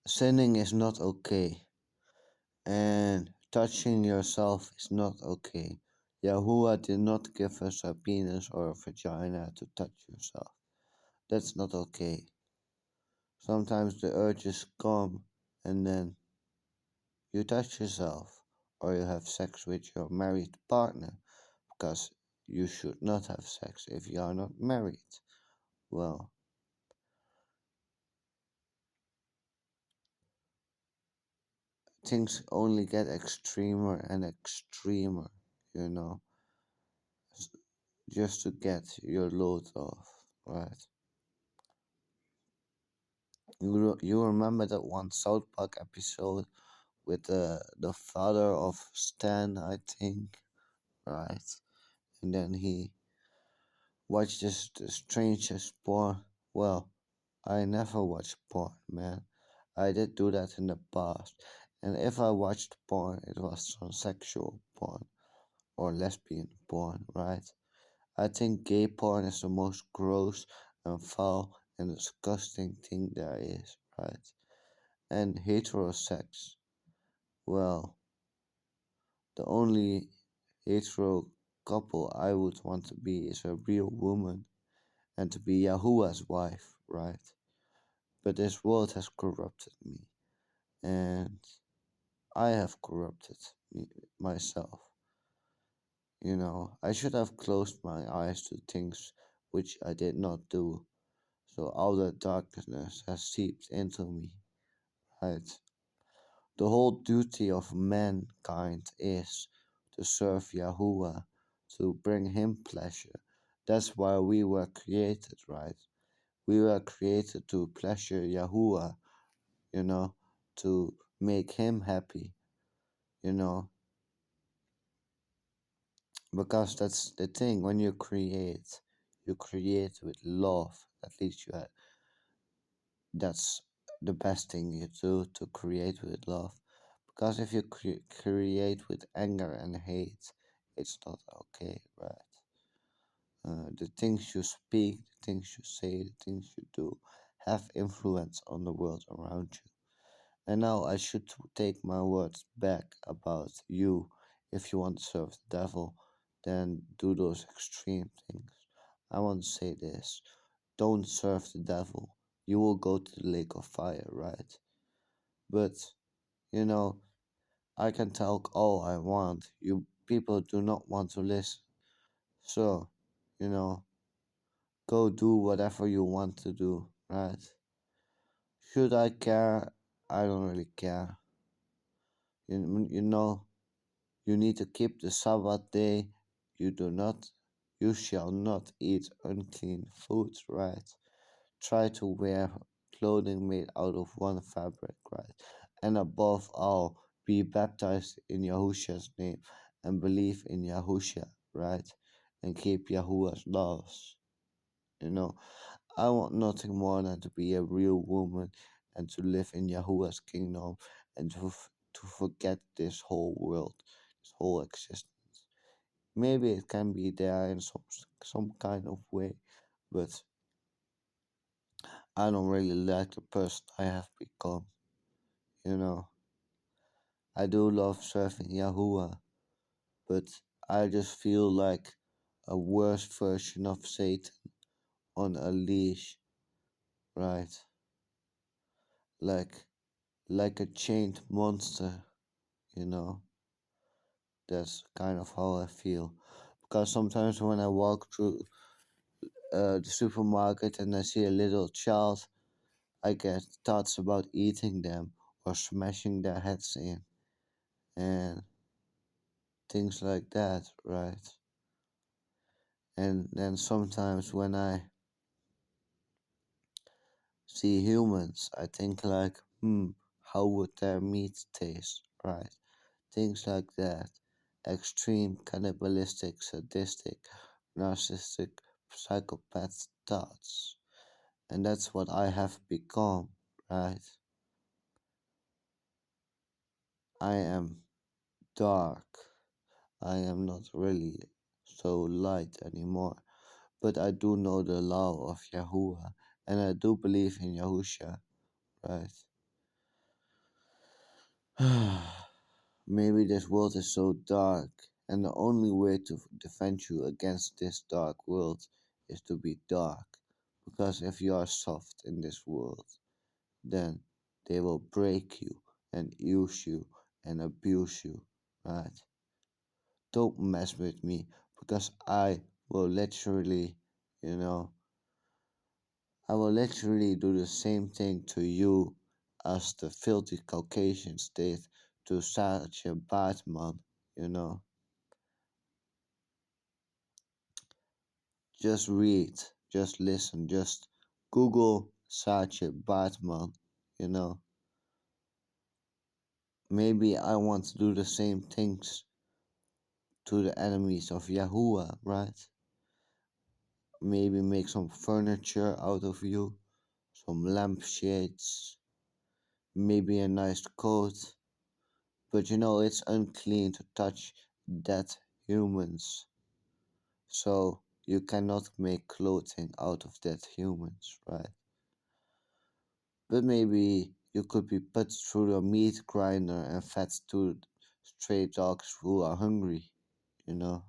Sinning is not okay, and touching yourself is not okay. Yahuwah did not give us a penis or a vagina to touch yourself. That's not okay. Sometimes the urges come and then you touch yourself or you have sex with your married partner because you should not have sex if you are not married. Well, things only get extremer and extremer, you know, just to get your load off, right? You remember that one South Park episode with the father of Stan, I think, right? And then he watched this the strangest porn. Well, I never watched porn, man. I did do that in the past. And if I watched porn, it was transsexual porn or lesbian porn, right? I think gay porn is the most gross and foul and disgusting thing there is, right? And heterosex, well, the only hetero couple I would want to be is a real woman and to be Yahuwah's wife, right? But this world has corrupted me, and I have corrupted myself. You know, I should have closed my eyes to things which I did not do, so all the darkness has seeped into me, right? The whole duty of mankind is to serve Yahuwah, to bring Him pleasure. That's why we were created, right? We were created to pleasure Yahuwah, you know, to make Him happy, you know, because that's the thing. When you create with love. At least that's the best thing you do to create with love. Because if you create with anger and hate, it's not okay, right? The things you speak, the things you say, the things you do have influence on the world around you. And now I should take my words back about you. If you want to serve the devil, then do those extreme things. I want to say this: don't serve the devil. You will go to the lake of fire, right? But, you know, I can talk all I want. You people do not want to listen. So, you know, go do whatever you want to do, right? Should I care? I don't really care. You know, you need to keep the Sabbath day. You do not, you shall not eat unclean foods, right? Try to wear clothing made out of one fabric, right? And above all, be baptized in Yahushua's name and believe in Yahushua, right? And keep Yahuwah's laws. You know, I want nothing more than to be a real woman and to live in Yahuwah's kingdom and to forget this whole world, this whole existence. Maybe it can be there in some kind of way, but I don't really like the person I have become. You know, I do love serving Yahuwah, but I just feel like a worse version of Satan on a leash, right? Like like a chained monster, you know. That's kind of how I feel. Because sometimes when I walk through the supermarket and I see a little child, I get thoughts about eating them or smashing their heads in and things like that, right? And then sometimes when I see humans, I think like, how would their meat taste, right? Things like that. Extreme, cannibalistic, sadistic, narcissistic, psychopath thoughts. And that's what I have become, right? I am dark. I am not really so light anymore. But I do know the law of Yahuwah, and I do believe in Yahusha, right? Maybe this world is so dark, and the only way to defend you against this dark world is to be dark. Because if you are soft in this world, then they will break you and use you and abuse you, right? Don't mess with me because will literally, you know, I will literally do the same thing to you as the filthy Caucasians did to such a bad man, you know. Just read, just listen, just Google Sachi Batman, you know. Maybe I want to do the same things to the enemies of Yahuwah, right? Maybe make some furniture out of you, some lampshades, maybe a nice coat. But you know, it's unclean to touch dead humans, so you cannot make clothing out of dead humans, right? But maybe you could be put through a meat grinder and fed to stray dogs who are hungry, you know?